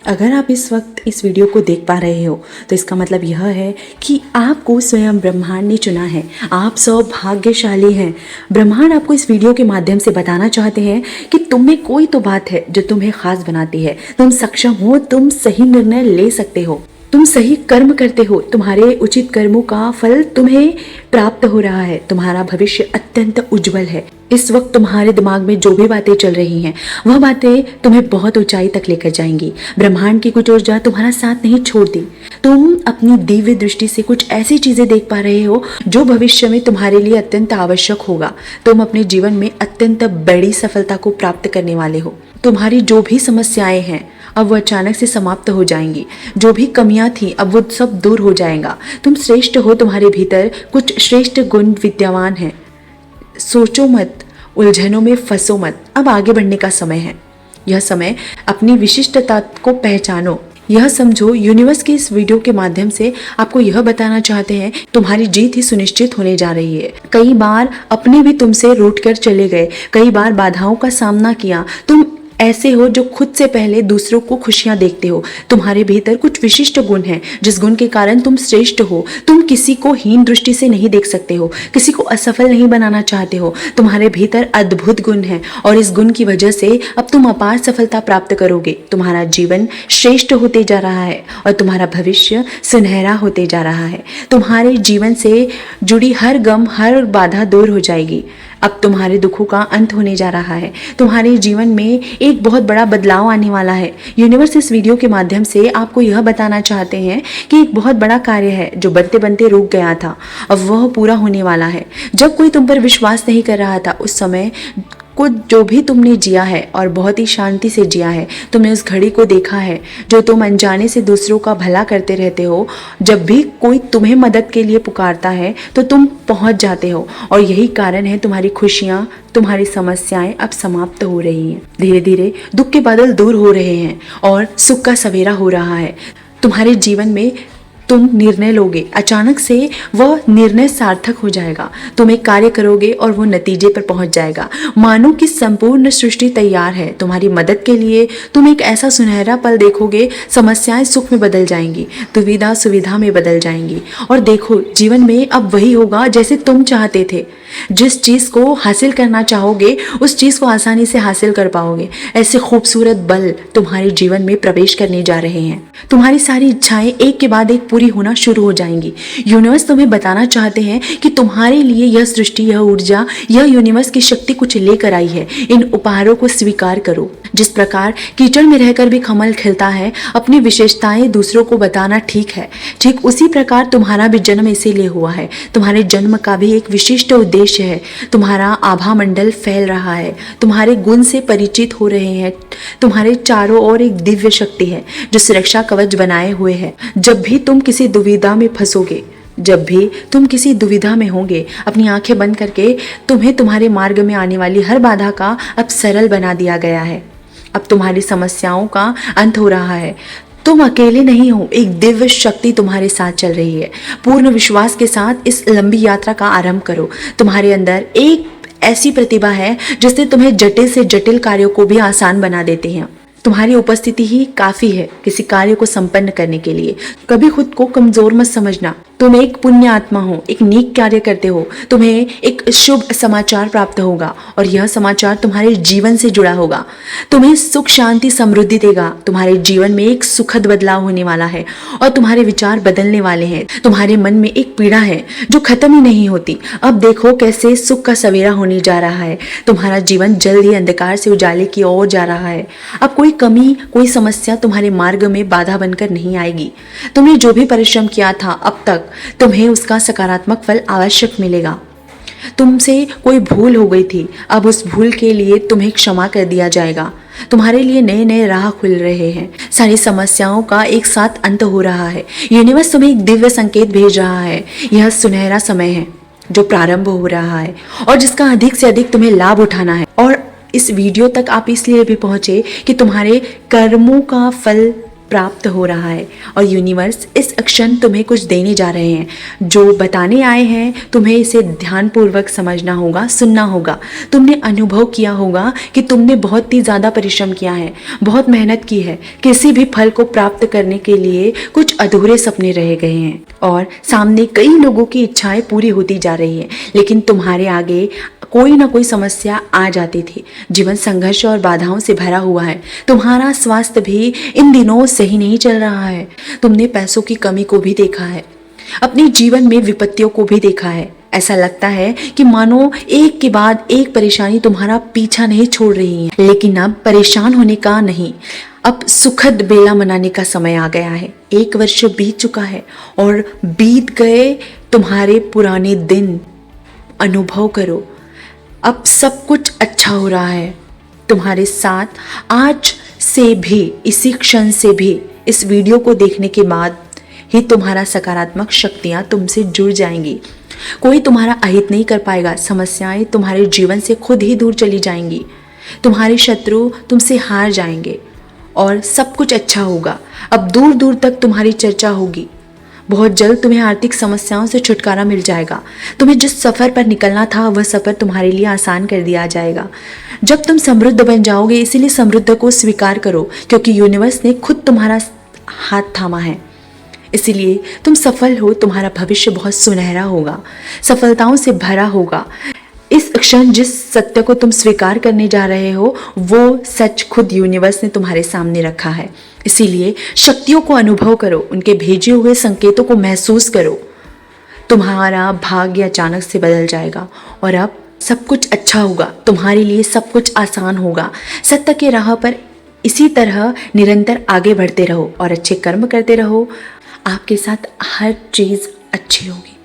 अगर आप इस वक्त इस वीडियो को देख पा रहे हो तो इसका मतलब यह है कि आपको स्वयं ब्रह्मांड ने चुना है। आप सौभाग्यशाली हैं। ब्रह्मांड आपको इस वीडियो के माध्यम से बताना चाहते हैं कि तुम में कोई तो बात है जो तुम्हें खास बनाती है। तुम सक्षम हो, तुम सही निर्णय ले सकते हो, तुम सही कर्म करते हो, तुम्हारे उचित कर्मों का फल तुम्हें प्राप्त हो रहा है, तुम्हारा भविष्य अत्यंत उज्जवल है। इस वक्त तुम्हारे दिमाग में जो भी बातें चल रही हैं वह बातें तुम्हें बहुत ऊंचाई तक लेकर जाएंगी। ब्रह्मांड की कुछ ऊर्जा तुम्हारा साथ नहीं छोड़ती। तुम अपनी दिव्य दृष्टि से कुछ ऐसी चीजें देख पा रहे हो जो भविष्य में तुम्हारे लिए अत्यंत आवश्यक होगा। तुम अपने जीवन में अत्यंत बड़ी सफलता को प्राप्त करने वाले हो। तुम्हारी जो भी समस्याएं हैं अब वो अचानक से समाप्त हो जाएंगी। जो भी कमियां थी अब वो सब दूर हो जाएगा। तुम श्रेष्ठ हो, तुम्हारे भीतर कुछ श्रेष्ठ गुण विद्यमान है। सोचो मत, उलझनों में फंसो मत। अब आगे बढ़ने का समय है। यह समय अपनी विशिष्टता को पहचानो। यह समझो, यूनिवर्स के इस वीडियो के माध्यम से आपको यह बताना चाहते हैं तुम्हारी जीत ही सुनिश्चित होने जा रही है। कई बार अपने भी तुमसे रूठ कर चले गए, कई बार बाधाओं का सामना किया। तुम ऐसे हो जो खुद से पहले दूसरों को खुशियां देखते हो। तुम्हारे भीतर कुछ विशिष्ट गुण हैं जिस गुण के कारण तुम श्रेष्ठ हो। तुम किसी को हीन दृष्टि से नहीं देख सकते हो, किसी को असफल नहीं बनाना चाहते हो। तुम्हारे भीतर अद्भुत गुण है और इस गुण की वजह से अब तुम अपार सफलता प्राप्त करोगे। तुम्हारा जीवन श्रेष्ठ होते जा रहा है और तुम्हारा भविष्य सुनहरा होते जा रहा है। तुम्हारे जीवन से जुड़ी हर गम, हर बाधा दूर हो जाएगी। अब तुम्हारे दुखों का अंत होने जा रहा है। तुम्हारे जीवन में एक बहुत बड़ा बदलाव आने वाला है। यूनिवर्स इस वीडियो के माध्यम से आपको यह बताना चाहते हैं कि एक बहुत बड़ा कार्य है जो बनते बनते रुक गया था, अब वह पूरा होने वाला है। जब कोई तुम पर विश्वास नहीं कर रहा था, उस समय कुछ जो भी तुमने जिया है और बहुत ही शांति से जिया है, तुमने उस घड़ी को देखा है जो तुम अनजाने से दूसरों का भला करते रहते हो। जब भी कोई तुम्हें मदद के लिए पुकारता है तो तुम पहुंच जाते हो और यही कारण है तुम्हारी खुशियां, तुम्हारी समस्याएं अब समाप्त हो रही हैं। धीरे धीरे दुख के बादल दूर हो रहे हैं और सुख का सवेरा हो रहा है। तुम्हारे जीवन में तुम निर्णय लोगे, अचानक से वह निर्णय सार्थक हो जाएगा। तुम एक कार्य करोगे और वो नतीजे पर पहुंच जाएगा। मानो कि संपूर्ण सृष्टि तैयार है तुम्हारी मदद के लिए। तुम एक ऐसा सुनहरा पल देखोगे, समस्याएं सुख में बदल जाएंगी, दुविधा सुविधा में बदल जाएंगी। और देखो, जीवन में अब वही होगा जैसे तुम चाहते थे। जिस चीज को हासिल करना चाहोगे उस चीज को आसानी से हासिल कर पाओगे। ऐसे खूबसूरत बल तुम्हारे जीवन में प्रवेश करने जा रहे हैं। तुम्हारी सारी इच्छाएं एक के बाद एक पूरी होना शुरू हो जाएंगी। यूनिवर्स तुम्हें बताना चाहते हैं कि तुम्हारे लिए यह सृष्टि, यह ऊर्जा, यह यूनिवर्स की शक्ति कुछ लेकर आई है। इन उपहारों को स्वीकार करो। जिस प्रकार कीचड़ में रहकर भी कमल खिलता है, अपनी विशेषताएं दूसरों को बताना ठीक है, ठीक उसी प्रकार तुम्हारा भी जन्म इसीलिए हुआ है। तुम्हारे जन्म का भी एक विशिष्ट उद्देश्य है। तुम्हारा आभा मंडल फैल रहा है, तुम्हारे गुण से परिचित हो रहे हैं। तुम्हारे चारों ओर एक दिव्य शक्ति है जो सुरक्षा कवच बनाए हुए है। जब भी तुम किसी दुविधा में फंसोगे, जब भी तुम किसी दुविधा में होंगे, अपनी आंखें बंद करके तुम्हें तुम्हारे मार्ग में आने वाली हर बाधा का अब सरल बना दिया गया है। अब तुम्हारी समस्याओं का अंत हो रहा है। तुम अकेले नहीं हो, एक दिव्य शक्ति तुम्हारे साथ चल रही है। पूर्ण विश्वास के साथ इस लंबी यात्रा का आरंभ करो। तुम्हारे अंदर एक ऐसी प्रतिभा है जिससे तुम्हें जटिल से जटिल कार्यों को भी आसान बना देते हैं। तुम्हारी उपस्थिति ही काफी है किसी कार्य को संपन्न करने के लिए। कभी खुद को कमजोर मत समझना। तुम एक पुण्य आत्मा हो, एक नेक कार्य करते हो। तुम्हें एक शुभ समाचार प्राप्त होगा और यह समाचार तुम्हारे जीवन से जुड़ा होगा। तुम्हें सुख, शांति, समृद्धि देगा। तुम्हारे जीवन में एक सुखद बदलाव होने वाला है और तुम्हारे विचार बदलने वाले हैं। तुम्हारे मन में एक पीड़ा है जो खत्म ही नहीं होती। अब देखो कैसे सुख का सवेरा होने जा रहा है। तुम्हारा जीवन जल्द ही अंधकार से उजाले की ओर जा रहा है। अब कोई कमी, कोई समस्या तुम्हारे मार्ग में बाधा बनकर नहीं आएगी। तुमने जो भी परिश्रम किया था अब तक, तुम्हें उसका सकारात्मक फल आवश्यक मिलेगा। तुमसे कोई भूल हो गई थी, अब उस भूल के लिए तुम्हें क्षमा कर दिया जाएगा। तुम्हारे लिए नए नए राह खुल रहे हैं। सारी समस्याओं का एक साथ अंत हो रहा है। यूनिवर्स तुम्हें एक दिव्य संकेत भेज रहा है। यह सुनहरा समय है जो प्रारंभ हो रहा है और जिसका अधिक से अधिक तुम्हें लाभ उठाना है। और इस वीडियो तक आप इसलिए भी पहुंचे कि तुम्हारे कर्मों का फल प्राप्त हो रहा है और यूनिवर्स इस क्षण तुम्हें कुछ देने जा रहे हैं। जो बताने आए हैं तुम्हें इसे ध्यानपूर्वक समझना होगा, सुनना होगा। तुमने अनुभव किया होगा कि तुमने बहुत ही ज़्यादा परिश्रम किया है, बहुत मेहनत की है। किसी भी फल को प्राप्त करने के लिए कुछ अधूरे सपने रह गए हैं और सामने कई लोगों की इच्छाएं पूरी होती जा रही है, लेकिन तुम्हारे आगे कोई ना कोई समस्या आ जाती थी। जीवन संघर्ष और बाधाओं से भरा हुआ है। तुम्हारा स्वास्थ्य भी इन दिनों सही नहीं चल रहा है। तुमने पैसों की कमी को भी देखा है, अपने जीवन में विपत्तियों को भी देखा है। ऐसा लगता है कि मानो एक के बाद एक परेशानी तुम्हारा पीछा नहीं छोड़ रही है। लेकिन अब परेशान होने का नहीं, अब सुखद बेला मनाने का समय आ गया है। 1 वर्ष बीत चुका है और बीत गए तुम्हारे पुराने दिन। अनुभव करो, अब सब कुछ अच्छा हो रहा है तुम्हारे साथ। आज से भी, इसी क्षण से भी, इस वीडियो को देखने के बाद ही तुम्हारा सकारात्मक शक्तियाँ तुमसे जुड़ जाएंगी। कोई तुम्हारा अहित नहीं कर पाएगा। समस्याएं तुम्हारे जीवन से खुद ही दूर चली जाएंगी। तुम्हारे शत्रु तुमसे हार जाएंगे और सब कुछ अच्छा होगा। अब दूर दूर तक तुम्हारी चर्चा होगी। बहुत जल्द तुम्हें आर्थिक समस्याओं से छुटकारा मिल जाएगा। तुम्हें जिस सफ़र पर निकलना था वह सफ़र तुम्हारे लिए आसान कर दिया जाएगा। जब तुम समृद्ध बन जाओगे, इसीलिए समृद्ध को स्वीकार करो, क्योंकि यूनिवर्स ने खुद तुम्हारा हाथ थामा है। इसीलिए तुम सफल हो। तुम्हारा भविष्य बहुत सुनहरा होगा, सफलताओं से भरा होगा। इस क्षण जिस सत्य को तुम स्वीकार करने जा रहे हो, वो सच खुद यूनिवर्स ने तुम्हारे सामने रखा है। इसीलिए शक्तियों को अनुभव करो, उनके भेजे हुए संकेतों को महसूस करो। तुम्हारा भाग्य अचानक से बदल जाएगा और अब सब कुछ अच्छा होगा। तुम्हारे लिए सब कुछ आसान होगा। सत्य के राह पर इसी तरह निरंतर आगे बढ़ते रहो और अच्छे कर्म करते रहो। आपके साथ हर चीज़ अच्छी होगी।